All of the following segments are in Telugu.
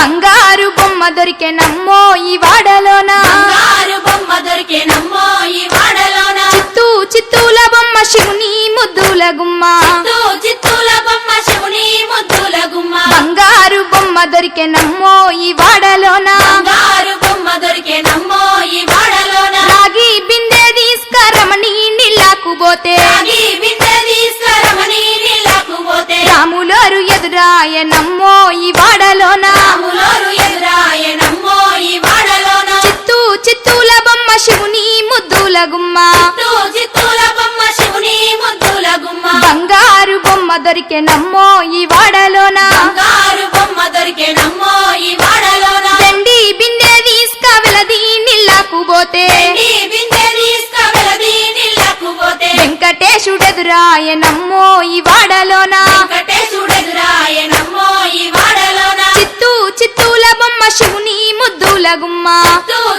బంగారు బొమ్మ దొరికెనమ్మో ఈ వాడలోన బంగారు బొమ్మ దొరికెనమ్మో ఈ వాడలోన చిత్తూల బొమ్మ శివుని ముద్దుల గుమ్మ చిత్తూల బొమ్మ శివుని ముద్దుల గుమ్మ బంగారు బొమ్మ దొరికెనమ్మో ఈ వాడలోన బంగారు బొమ్మ దొరికెనమ్మో ఈ వాడలోన రాగి బిందె తీసుకరమని నీళ్ళకు పోతే రాగి బిందె తీసుకరమని నీళ్ళకు పోతే రాములోరు ఎదురాయనమ్మో ఈ వాడలోన రాములోరు ఎదురాయనమ్మో ఈ వాడలోన చిత్తూల బొమ్మ శివుని ముద్దుల గుమ్మ చిత్తూల బొమ్మ శివుని ముద్దుల గుమ్మ బంగారు బొమ్మ దొరికెనమ్మో ఈ వాడలోన బంగారు బొమ్మ దొరికెనమ్మో ఈ వాడలోన వెండి బిందె తీసుకవెలది నీళ్ళకు పోతే వెండి బిందె తీసుకవెలది నీళ్ళకు పోతే వెంకటేశుడెదురాయనమ్మో ఈ వాడలోన వెంకటేశుడెదురాయనమ్మో ఈ వాడలోన చిత్తూల బొమ్మ శివుని ముద్దుల గుమ్మ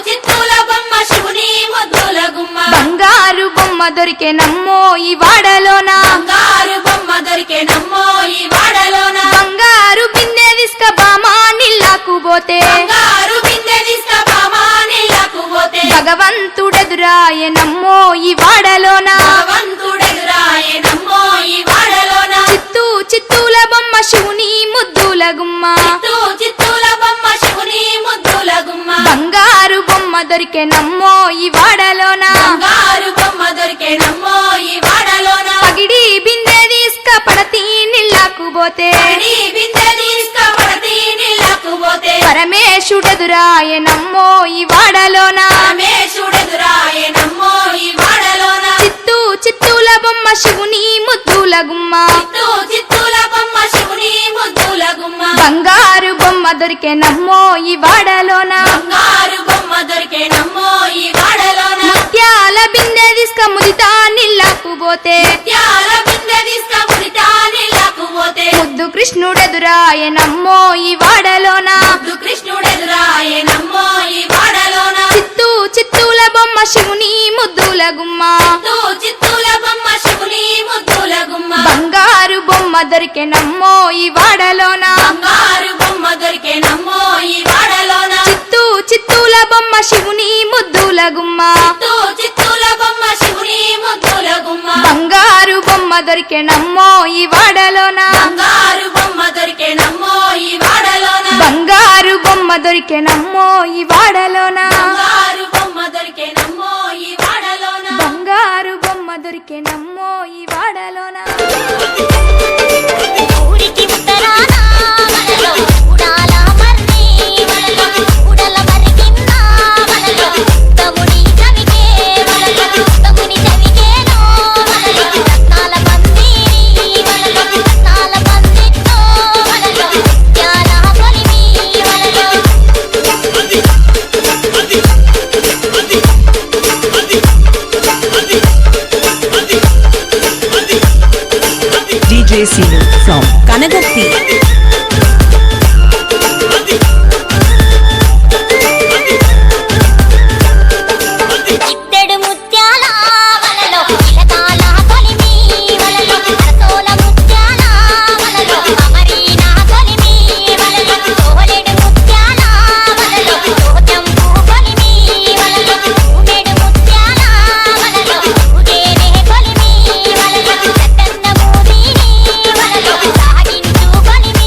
చిత్తూల బొమ్మ శివుని ముద్దుల గుమ్మ బంగారు బొమ్మ దొరికెనమ్మో ఈ వాడలోన బంగారు బొమ్మ దొరికెనమ్మో ఈ వాడలోన బంగారు బిందె తీసుక బామా నీళ్ళకు పోతే బంగారు బిందె తీసుకబామా నీళ్ళకు పోతే భగవంతుడెదురాయనమ్మో ఈ వాడలోన భగవంతుడెదురాయనమ్మో ఈ వాడలోన చిత్తూల బొమ్మ శివుని ముద్దుల గుమ్మ చిత్తూల బొమ్మ శివుని ముద్దుల గుమ్మ బంగారు బొమ్మ దొరికెనమ్మో ఈ వాడలోన బంగారు బొమ్మ దొరికెనమ్మో ఈ వాడలోన పగిడి బిందె తీసుక పడతి నీళ్ళకు పోతే పడి బిందె తీసుకపడతి నీళ్ళకు పోతే పరమేశుడెదురాయనమ్మో ఈ వాడలోన రమేశుడెదురాయనమ్మో ఈ వాడలోన చిత్తూల బొమ్మ శివుని ముద్దుల గుమ్మ చిత్తూల బొమ్మ శివుని ముద్దుల గుమ్మ బంగారు బొమ్మ దొరికెనమ్మో ఈ వాడలోన బంగారు బొమ్మ దొరికెనమ్మో ఈ వాడలోన ముత్యాల బిందె తీసుక ముదితా నీళ్ళకు పోతే ముత్యాల బిందె తీసుకముడితా నీళ్ళకు పోతే ముద్దు కృష్ణుడెదురాయనమ్మో ఈ వాడలోన కృష్ణుడెదురాయనమ్మో ఈ వాడలోన చిత్తూల బొమ్మ శివుని ముద్దుల గుమ్మ చిత్తూల బొమ్మ శివుని ముద్దుల గుమ్మ బంగారు బొమ్మ దొరికెనమ్మో ఈ వాడలోన బంగారు బొమ్మ దొరికెనమ్మో ఈ వాడలోన చిత్తూల బొమ్మ శివుని ముద్దుల గుమ్మ చిత్తూల బొమ్మ శివుని ముద్దుల గుమ్మ బంగారు బొమ్మ దొరికెనమ్మో ఈ వాడలోన బంగారు బొమ్మ దొరికెనమ్మో ఈ వాడలోన బంగారు బొమ్మ దొరికెనమ్మో ఈ వాడలోన బంగారు బొమ్మ దొరికెనమ్మో ఈ వాడలోన బంగారు బొమ్మ దొరికెనమ్మో ఈ వాడలోన ఊరికి ఉత్తరాన వలలో ఉడాల మర్రి వలలో ఉడల మరిగిన్న వలలో తముని చవికే వలలో తముని చవికేలో వలలో రత్నాల పందిరి వలలో రత్నాల పందిట్లో వలలో ముత్యాల కొలిమి వలలో DJ Sinu from Kanagatti. ఇత్తడి ముత్యాల వలలో ఇలకాల కొలిమి వలలో అరసోల ముత్యాల వలలో అమరీనా కొలిమి వలలో తోలెడు ముత్యాల వలలో తోచంపు కొలిమి వలలో ఊడెడు ముత్యాల వలలో ఊడేరే కొలిమి వలలో సట్టన్న మూదిని వలలో సాగించు కొలిమి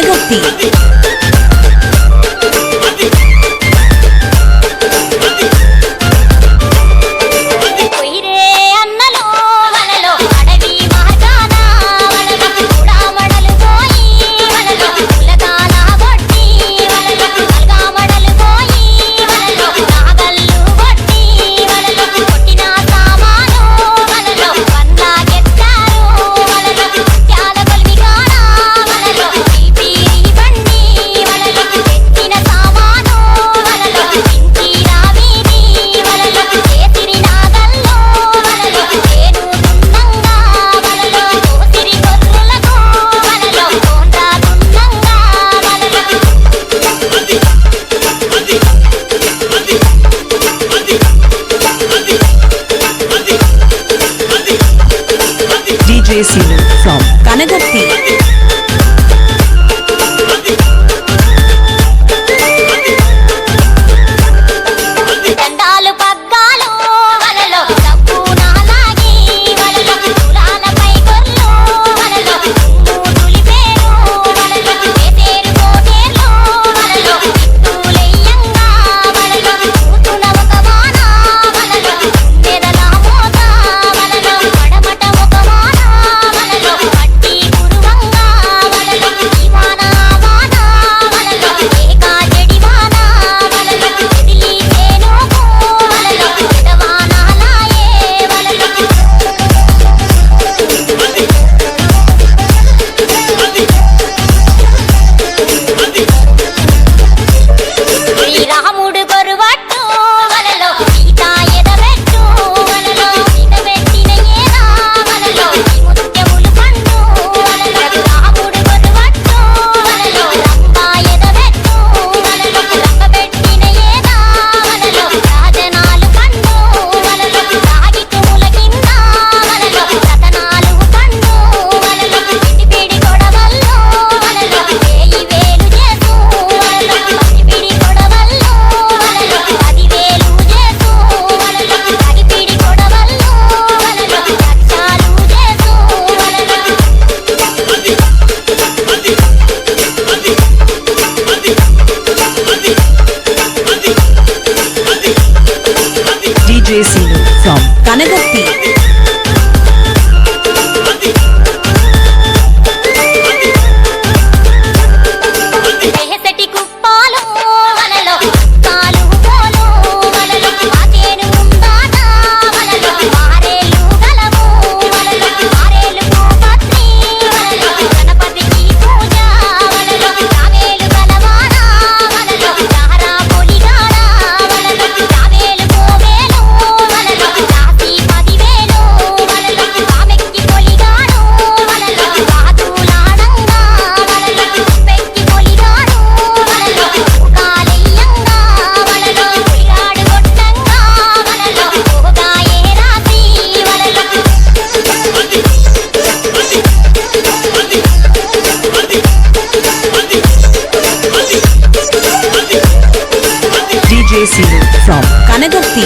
Kanagarthi Sinu from Kanagatti. Sinu from Kanagatti. Sinu from Kanagatti.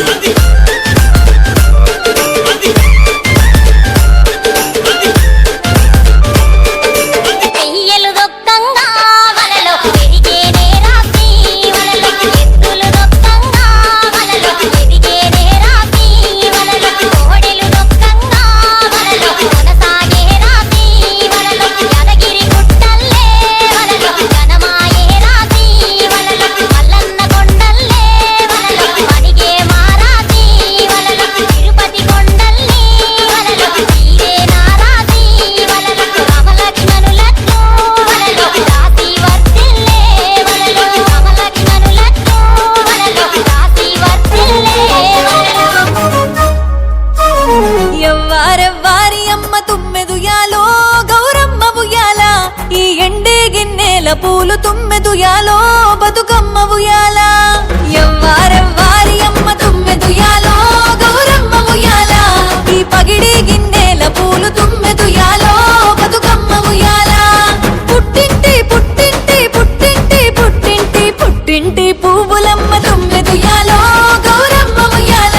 పూలు తుమ్మెదుయాలో బతుకమ్మ ఉయ్యాల ఎవ్వారెవ్వారి అమ్మ తుమ్మెదుయాలో గౌరమ్మ ఉయ్యాల ఈ పగిడి గిన్నెల పూలు తుమ్మెదుయాలో బతుకమ్మ ఉయ్యాల పుట్టింటి పుట్టింటి పుట్టింటి పుట్టింటి పుట్టింటి పువ్వులమ్మ తుమ్మెదుయాలో గౌరమ్మ ఉయ్యాల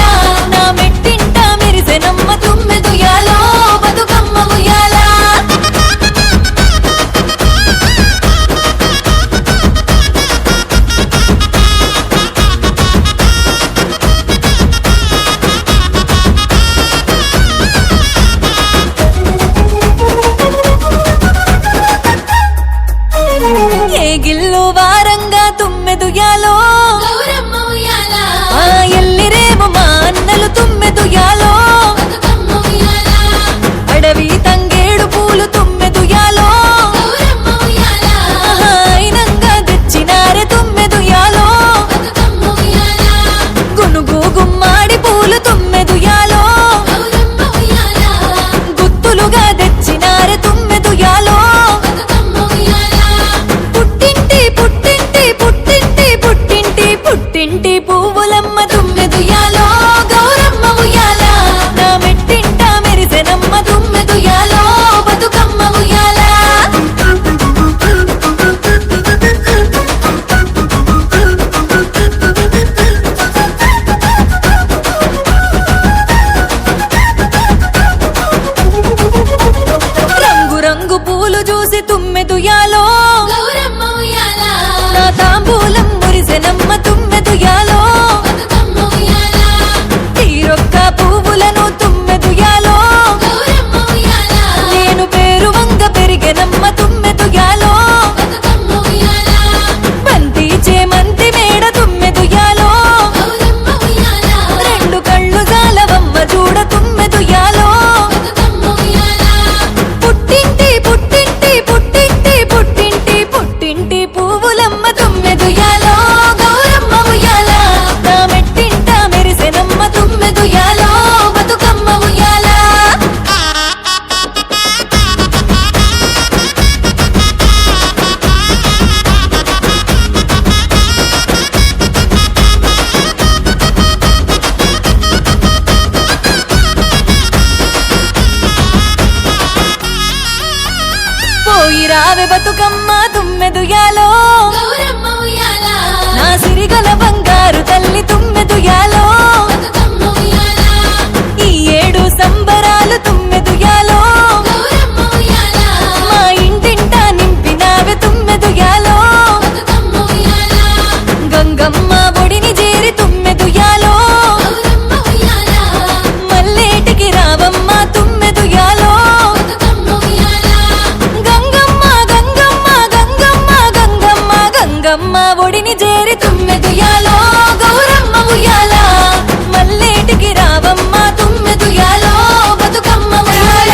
నా మెట్టింట మెరిసెనమ్మ తుమ్మెదుయాలో బతుకమ్మ ఉయ్యాల తుమ్మెదుయాలో గౌరమ్మ ఉయ్యాల ఆ ఎల్లిరేమో మా అన్నలు తుమ్మెదుయాలో బతుకమ్మ ఉయ్యాల అడవి తంగేడు పూలు తుమ్మెదుయాలో గౌరమ్మ ఉయ్యాల అయినంగా తెచ్చినారే తుమ్మెదుయాలో బతుకమ్మ ఉయ్యాల గునుగు గుమ్మాడి పూలు తుమ్మెదుయాలో గౌరమ్మ ఉయ్యాల గుత్తులుగా తెచ్చినారే తుమ్మెదుయాలో బతుకమ్మ ఉయ్యాల పుట్టింటి పుట్టింటి పుట్టింటి పుట్టింటి పుట్టింటి పువ్వులమ్మ తుమ్మెదుయాలో గౌరమ్మ ఉయ్యాల నా మెట్టింట మెరిసెనమ్మ తుమ్మెదుయాలో బతుకమ్మ ఉయ్యాల రంగు రంగు పూలు చూసి తుమ్మెదుయాలో గౌరమ్మ ఉయ్యాల నా తాంబూలం మురిసెనమ్మ తుమ్మెదుయాలో బతుకమ్మ ఉయ్యాల తీరొక్క పువ్వులను తుమ్మెదుయాలో గౌరమ్మ ఉయ్యాల నేను పేరు వంగ పెరిగెనమ్మ తుమ్మెదుయాలో బతుకమ్మ ఉయ్యాల బంతి చేమంతి మేడ తుమ్మెదుయాలో గౌరమ్మ ఉయ్యాల రెండు కళ్ళు జాలవమ్మ చూడ తుమ్మెదుయాలో బతుకమ్మ ఉయ్యాల పుట్టింటి పుట్టింటి పుట్టింటి పుట్టింటి పుట్టింటి పువ్వులమ్మ తుమ్మెదుయాలో గౌరమ్మ ఉయ్యాల నా మెట్టింట మెరిసెనమ్మ తుమ్మెదుయాలో బతుకమ్మ ఉయ్యాల పోయి రావే బతుకమ్మ తుమ్మెదుయాలో గౌరమ్మ ఉయ్యాల నా సిరిగల బంగారు తల్లి తుమ్మెదుయాలో బతుకమ్మ ఉయ్యాల ఈ ఏడు సంబరాలు తుమ్మెదుయాలో గౌరమ్మ ఉయ్యాల మా ఇంటింట నింపినావే తుమ్మెదుయాలో బతుకమ్మ ఉయ్యాల గంగమ్మ ఒడిని చేరి తుమ్మెదుయాలో గౌరమ్మ ఉయ్యాల మల్లేటికి రావమ్మ తుమ్మెదుయాలో బతుకమ్మ ఉయ్యాల గంగమ్మ గంగమ్మ గంగమ్మ గంగమ్మ గంగమ్మ ఒడిని చేరి తుమ్మెదుయాలో గౌరమ్మ ఉయ్యాల మల్లేటికి రావమ్మ తుమ్మెదుయాలో బతుకమ్మ ఉయ్యాల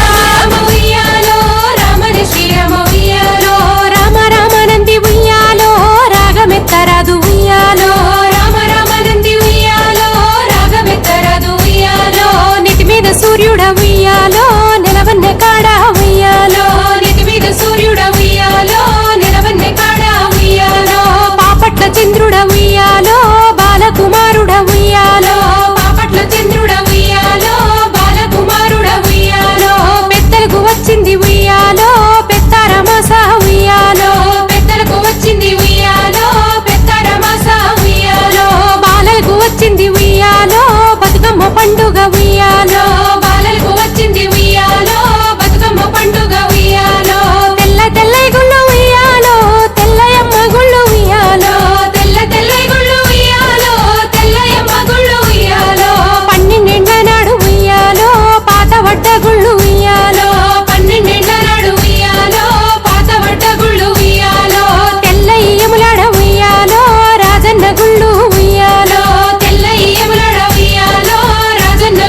ఉయ్యాలో రామని శ్రీరామ ఉయ్యాలో రామ రామనంది ఉయ్యాలో రాగమెత్తరాదు ఉయ్యాలో రామ రామనంది ఉయ్యాలో రాగమెత్తరాదు ఉయ్యాలో నితి మీద సూర్యుడ ఉయ్యాలో నిలవన్నె కాడ ఉయ్యాలో నితి మీద సూర్యుడ ఉయ్యాలో నిలవన్నె కాడ ఉయ్యాలో పాపట్ల చంద్రుడ ఉయ్యాలో బాలకుమారుడ ఉయ్యాలో పాపట్ల చంద్రుడ ఉయ్యాలో బాలకుమారుడ ఉయ్యాలో పెద్దలకు వచ్చింది ఉయ్యాలో పెద్దారమాస ఉయ్యాలో పెద్దలకు వచ్చింది ఉయ్యాలో పెద్దారమాస ఉయ్యాలో బాలలకు వచ్చింది ఉయ్యాలో బతుకమ్మ పండుగ ఉయ్యాలో బాలలకు వచ్చింది ఉయ్యాలో బతుకమ్మ పండుగ ఉయ్యాలో తెల్ల తెల్ల గుళ్ళు ఉయ్యాలో తెల్లయమ్మ గుళ్ళు ఉయ్యాలో తెల్ల తెల్ల గుళ్ళు ఉయ్యాలో తెల్లయమ్మ గుళ్ళు ఉయ్యాలో పన్నెండేండ్ల నాడు ఉయ్యాలో పాత వడ్డ గుళ్ళు ఉయ్యాలో పన్నెండేండ్ల నాడు ఉయ్యాలో పాత వడ్డ గుళ్ళు ఉయ్యాలో తెల్ల ఇయ్యములాడ ఉయ్యాలో రాజన్న గుళ్ళు ఉయ్యాలో తెల్ల ఇయ్యములాడ ఉయ్యాలో రాజన్న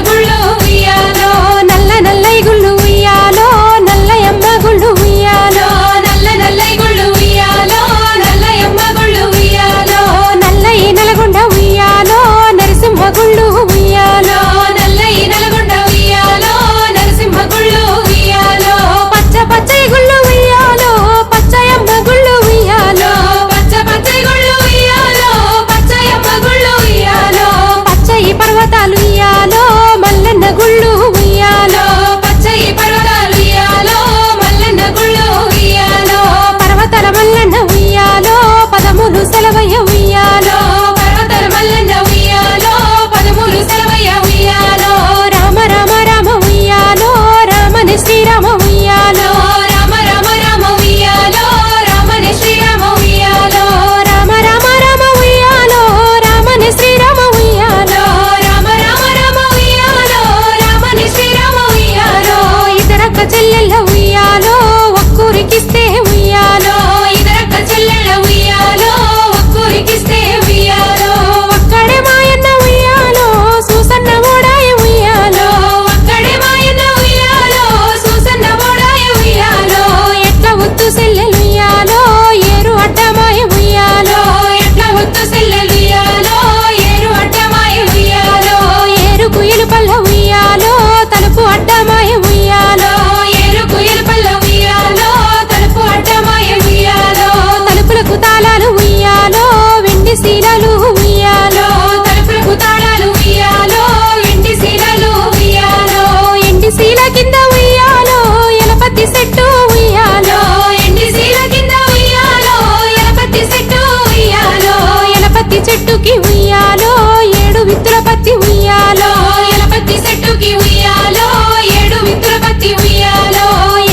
ఎలపత్తి చెట్టుకి ఉయ్యాలో 7 విత్తుల పత్తి ఉయ్యాలో ఎలపత్తి చెట్టుకి ఉయ్యాలో 7 విత్తుల పత్తి ఉయ్యాలో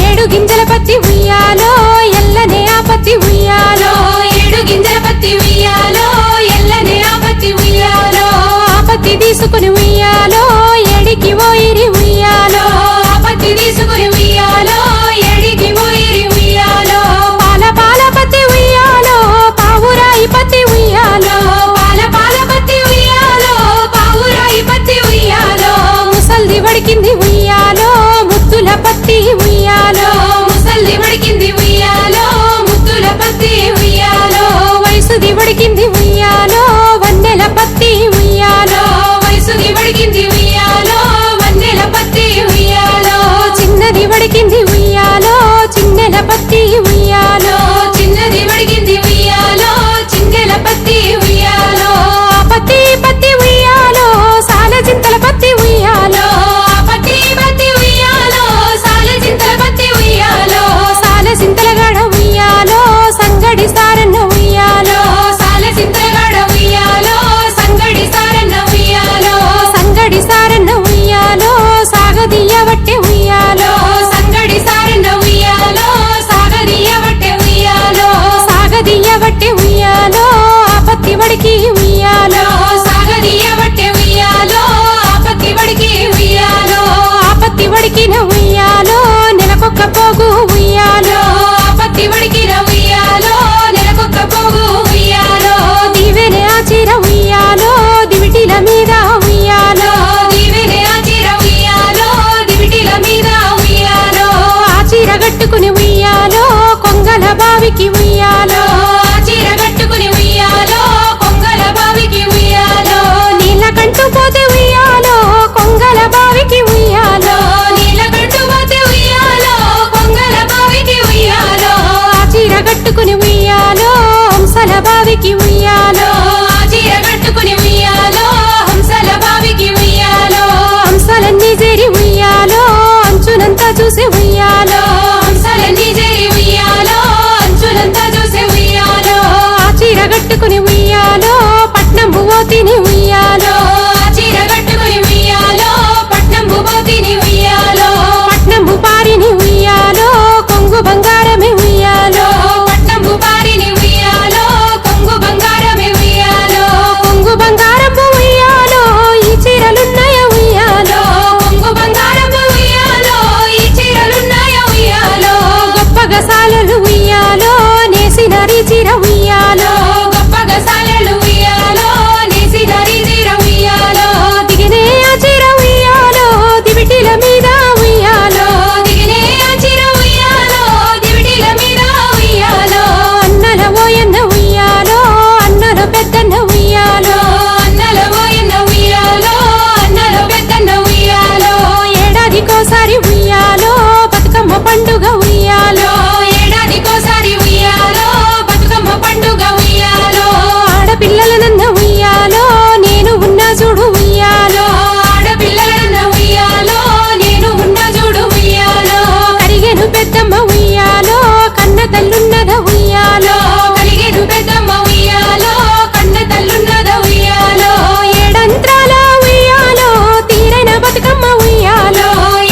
7 గింజల పత్తి ఉయ్యాలో ఎల్లనే ఆ పత్తి ఉయ్యాలో 7 గింజల పత్తి ఉయ్యాలో ఎల్లనే ఆ పత్తి ఉయ్యాలో ఆ పత్తి తీసుకుని ఉయ్యాలో ఏడికి ఓయిరి ఉయ్యాలో ఆ పత్తి తీసుకుని ఉయ్యాలో ఏడికి పోయిరి ఉయ్యాలో పాల పాల పత్తి ఉయ్యాలో పావురాయి పత్తి ఉయ్యాలో పాల పత్తి ఉయ్యాలో పావురాయి పత్తి ఉయ్యాలో ముసల్ది వడికింది ఉయ్యాలో ముద్దుల పత్తి ఉయ్యాలో ముసల్ది వడికింది ఉయ్యాలో ముద్దుల పత్తి ఉయ్యాలో వయసుది వడికింది ఉయ్యాలో వన్నెల పత్తి ఉయ్యాలో వయసుది వడికింది ఉయ్యాలో వన్నెల పత్తి ఉయ్యాలో చిన్నది వడికింది ఉయ్యాలో చిన్నెల పత్తి ఉయ్యాలో చిన్నది వడికింది ఉయ్యాలో చిన్నెల పత్తి ఉయ్యాలో ఆ పత్తి పత్తి ఉయ్యాలో సాల చింతల పత్తి ఉయ్యాలో ఆ పత్తి పత్తి ఉయ్యాలో సాల చింతల పత్తి ఉయ్యాలో సాల చింతల గడ ఉయ్యాలో సంగడి సారన్న ఉయ్యాలో సాల చింతలగాడ ఉయ్యాలో సంగడి సారన్న ఉయ్యాలో సంగడి సారన్న ఉయ్యాలో సాగదీయ వట్టె ఉయ్యాలో సంగడి సారన్న ఉయ్యాలో సాగదీయ వట్టె ఉయ్యాలో సాగదీయ వట్టె ఉయ్యాలో ఆ పత్తి వడికి ఉయ్యాలో సాగదీయ వట్టె ఉయ్యాలో ఆ పత్తి వడికి ఉయ్యాలో ఆ పత్తి వడికిన ఉయ్యాలో నెలకొక్క పోగు ఉయ్యాలో ఆ పత్తి వడికిన ఉయ్యాలో నెలకొక్క పోగు ఉయ్యాలో దీవెనే ఆ చీర ఉయ్యాలో దివిటిల మీద ఉయ్యాలో దీవెనే ఆ చీర ఉయ్యాలో దివిటిల మీద ఉయ్యాలో ఆ చీర గట్టుకుని ఉయ్యాలో కొంగల బావికి ఉయ్యాలో ఆ చీర కట్టుకుని ఉయ్యాలో కొంగల బావికి ఉయ్యాలో నీళ్ళ కంటూ పోతే ఉయ్యాలో కొంగల బావికి ఉయ్యాలో నీళ్ళ కట్టు పోతే ఉయ్యాలో కొంగల బావికి ఉయ్యాలో ఆ చీర గట్టుకుని ఉయ్యాలో హంసల బావికి ఉయ్యాలో ఆ చీర కట్టుకుని ఉయ్యాలో హంసల బావికి ఉయ్యాలో హంసలన్నీ చేరి ఉయ్యాలో అంచునంతా చూసి ఉయ్యాలో హంసలన్నీ చేరి ఉయ్యాలో అంచులంతా చూసి ఉయ్యాలో ఆ చీర గట్టుకుని ఉయ్యాలో పట్నం బువ్వో తిని ఉయ్యాలో ఆ చీర కట్టుకుని ఉయ్యాలో పట్నం భూపోతిని ఉయ్యాలో పట్నం పారిని ఉయ్యాలో కొంగు బంగారమే ఉయ్యాలో పట్నం భూపారిని ఉయ్యాలో కొంగు బంగారమే ఉయ్యాలో కొంగు బంగారం ఉయ్యాలో ఈ చీరలున్నాయ ఉయ్యాలో కొంగు బంగారం ఉయ్యాలో ఈ చీరలున్నాయ ఉయ్యాలో గొప్ప గసాలలు ఉయ్యాలో నేసిన చీర ఉయ్యాలో గొప్ప గసాలలు ఉయ్యాలో నేసిన చీర ఉయ్యాలో దిగినే ఆ చీర ఉయ్యాలో దివిటిల మీద ఉయ్యాలో దిగినే ఆ చీర ఉయ్యాలో దివిటిల మీద ఉయ్యాలో అన్నల ఓయన్న ఉయ్యాలో అన్నల పెద్దన్న ఉయ్యాలో అన్నల ఓయన్న ఉయ్యాలో అన్నల పెద్దన్న ఉయ్యాలో ఏడాదికోసారి ఉయ్యాలో బతుకమ్మ పండుగ ఉయ్యాలో ఏడాదికోసారి ఉయ్యాలో బతుకమ్మ పండుగ ఉయ్యాలో ఆడపిల్లలనన్న ఉయ్యాలో నేను ఉన్నా చూడు ఉయ్యాలో ఆడపిల్లలన్న ఉయ్యాలో నేను ఉన్న చూడు ఉయ్యాలో కరిగెను పెద్దమ్మ ఉయ్యాలో కన్న తల్లున్నద ఉయ్యాలో కలిగేను పెద్దమ్మ ఉయ్యాలో కన్న తల్లున్నద ఉయ్యాలో ఏడంత్రాల ఉయ్యాలో తీరైన బతుకమ్మ ఉయ్యాలో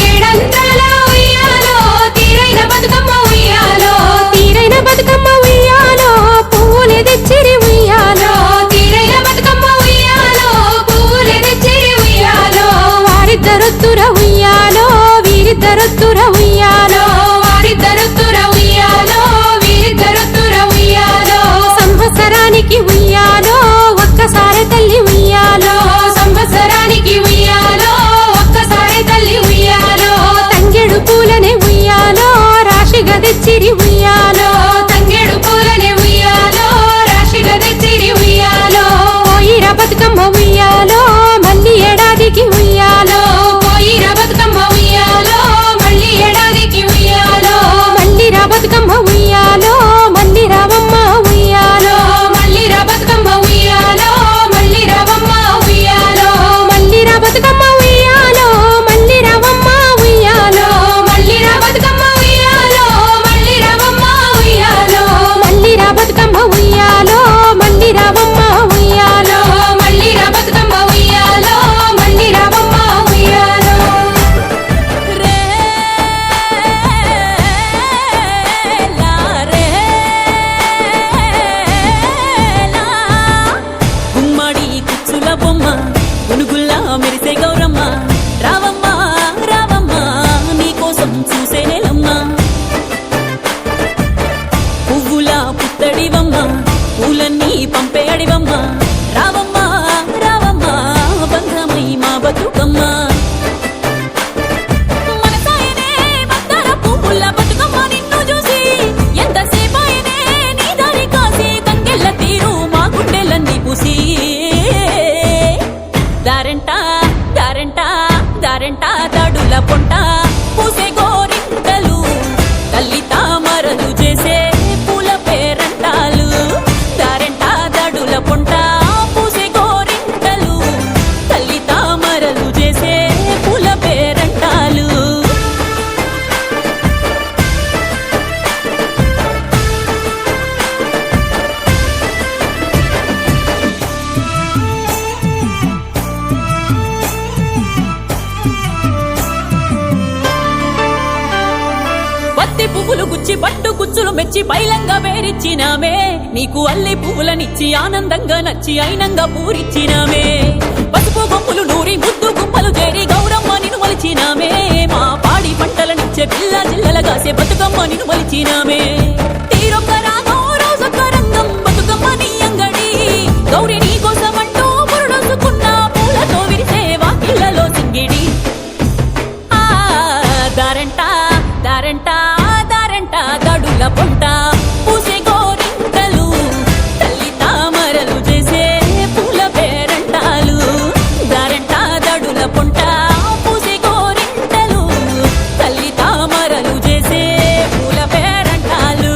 ఏడంత్రాల ఉయ్యాలో తీరైన బతుకమ్మ ఉయ్యాలో తీరైన బతుకమ్మ ఉయ్యాలో పువ్వులే తెచ్చిరి ఉయ్యాలో తీరైన బతుకమ్మ ఉయ్యాలో పువ్వులు తెచ్చిరి ఉయ్యాలో వారిద్దరొత్తుర ఉయ్యాలో వీరిద్దరొత్తుర ఉయ్యాలో వారిద్దరొత్తుర ఉయ్యాలో వీరిద్దరొత్తుర ఉయ్యాలో సంవత్సరానికి ఉయ్యాలో ఒక్కసారి తల్లి ఉయ్యాలో సంవత్సరానికి ఉయ్యాలో ఒక్కసారి తల్లి ఉయ్యాలో తంగెడు పూలనే ఉయ్యాలో రాశిగా తెచ్చిరి ఉయ్యాలో తంగేడు పూలనే ఉయ్యాలో రాశిగా తెచ్చిరి ఉయ్యాలో పోయిర బతుకమ్మ ఉయ్యాలో మళ్ళీ ఏడాదికి ఉయ్యాలో పోయిర బతుకమ్మ ఉయ్యాలో మళ్ళీ ఏడాదికి ఉయ్యాలో మళ్ళీ రా బతుకమ్మ ఉయ్యాలో మళ్ళీ రావమ్మ ఉయ్యాలో మళ్ళీ రా బతుకమ్మ ఉయ్యాలో మళ్ళీ రావమ్మ ఉయ్యాలో మళ్ళీ రా బతుకమ్మ ఉయ్యాలో మళ్ళీ రావమ్మ ఉయ్యాలో మళ్ళీ రా బతుకమ్మ ఉయ్యాలో మళ్ళీ రావమ్మ ఉయ్యాలో మళ్ళీ రా బతుకమ్మ ఉయ్యాలో మళ్ళీ రావమ్మ ఉయ్యాలో మెచ్చి పట్టు కుచ్చులు మెచ్చి పైలంగా వేరిచ్చినామే నీకు అల్లి పువ్వులనిచ్చి ఆనందంగా నచ్చి అయినంగా పూరిచ్చినామే పసుపు బొమ్మలు నూరి ముద్దు గుమ్మలు చేరి గౌరమ్మ నిన్ను మలిచినామే మా పాడి పంటలనిచ్చే పిల్ల జిల్లల కాసే బతుకమ్మ నిన్ను మలిచినామే తీరొక్క రాగం రోజొక్క రంగం బతుకమ్మ నీ అంగడి గౌరి నీ కోసమంటూ పురుడొసుకున్న పూలతో విరిసే వాకిళ్లలో సింగిడి దారంట దారంట దారంట దడుల పొంట పూసే గోరింటలు తల్లి తామరలు చేసే పూల పేరంటాలు దారంట దడుల పొంట పూసే గోరింటలు తల్లి తామరలు చేసే పూల పేరంటాలు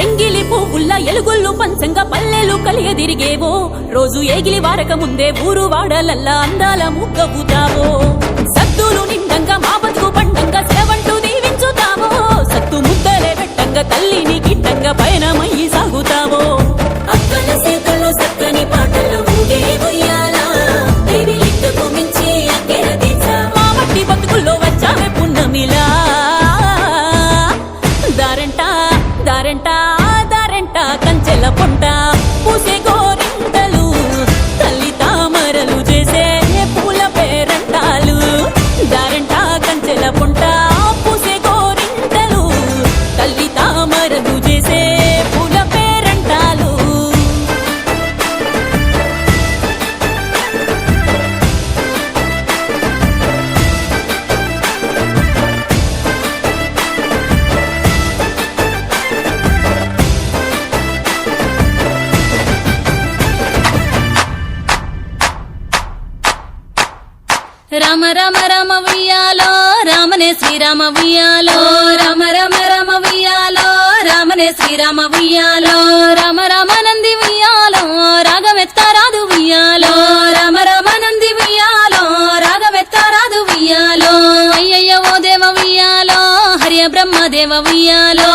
ఎంగిలి పువ్వుల్ల ఎలుగుళ్ళు పంచంగా పల్లెలు కలియదిరిగేవో రోజు ఏగిలి వారక ముందే ఊరు వాడలల్లా అందాల ముగ్గవుతావో సద్దులు నిండంగా మా బతుకు పండంగా సేవంటూ దీవించుతావో సత్తు ముద్దలే పెట్టంగా తల్లిని గిట్టంగా పయనమయ్యి సాగుతావో అక్కల సేతల్లో సక్కని పాటలు ఊగే ఉయ్యాలా దేవిలిట్టుకు మించి అక్కెర తీసా మా మట్టి బతుకుల్లో వచ్చావే పున్నమిలా దారంట దారంట దారంట కంచెల పొంట పూసే గోరింటలు తల్లి తామరలు చేసే పూల పేరంటాలు దారంట కంచెల పొంట పూసే గోరింటలు తల్లి తామరలు చేసే పూల పేరంటాలు రామ రామ రామ ఉయ్యాలో రామనే శ్రీరామ ఉయ్యాలో రామ రామ రామ ఉయ్యాలో రామనే శ్రీరామ ఉయ్యాలో రామ రామ నంది ఉయ్యాలో రాగమెత్తారాదు ఉయ్యాలో రామ రామ నంది ఉయ్యాలో రాగమెత్తారాదు ఉయ్యాలో అయ్యయ్య ఓ దేవ ఉయ్యాలో హరియ బ్రహ్మ దేవ ఉయ్యాలో